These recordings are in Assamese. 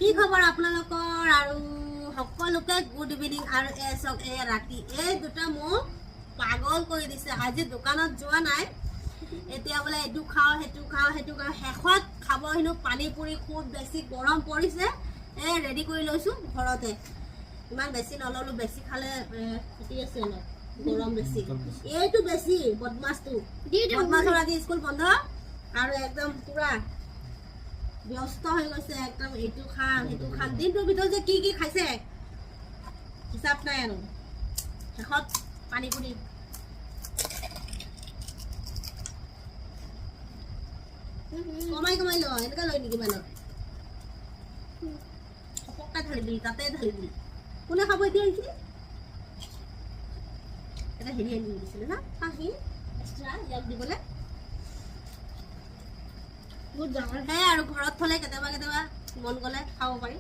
কি খবৰ আপোনালোকৰ আৰু সকলোকে গুড ইভিনিং আৰু ৰাতি এই দুটা মোক পাগল কৰি দিছে আজি দোকানত যোৱা নাই এতিয়া বোলে এইটো খাও সেইটো খাও শেষত খাব হেনো পানী পুৰি খুব বেছি গৰম পৰিছে ৰেডি কৰি লৈছো ঘৰতে ইমান বেছি নললো বেছি খালে ক্ষতি আছে ন গৰম বেছি এইটো বেছি বদমাছটো বদমাছৰ আজি স্কুল বন্ধ আৰু একদম পুৰা ব্যস্ত হৈ গৈছে একদম এইটো খাম সেইটো খাম দিনটোৰ ভিতৰত যে কি খাইছে হিচাপ নাই আৰু শেষত পানী পুৰি কমাই ল এনেকৈ লয় নেকি মানুহ পক্কা ঢালি দিলি তাতে ঢালি দিলি কোনে খাব এতিয়া এইখিনি এটা হেৰি আনি দিছিলে না পাহি এক্সট্ৰা ইয়াক দিবলৈ বহুত ডাঙৰ সেয়াই আৰু ঘৰত থ'লে কেতিয়াবা মন গ'লে খাব পাৰি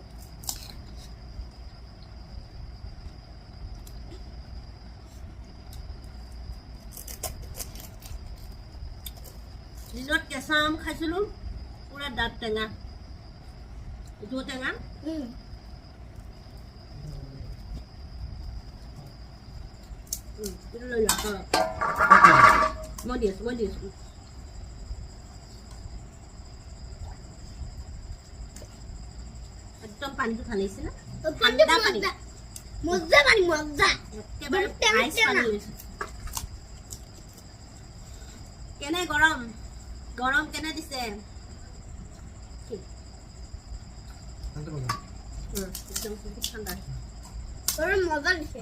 দিনত কেঁচা আম খাইছিলোঁ পুৰা দাঁত টেঙা এইটো টেঙা এইটো লৈ লোৱা মই দি আছোঁ একদম পানীটো ঢালিছে না ঠাণ্ডা পানী মজা একেবাৰে আইচ পানী লৈছে কেনে গৰম কেনে দিছে একদম ঠাণ্ডা মজা দিছে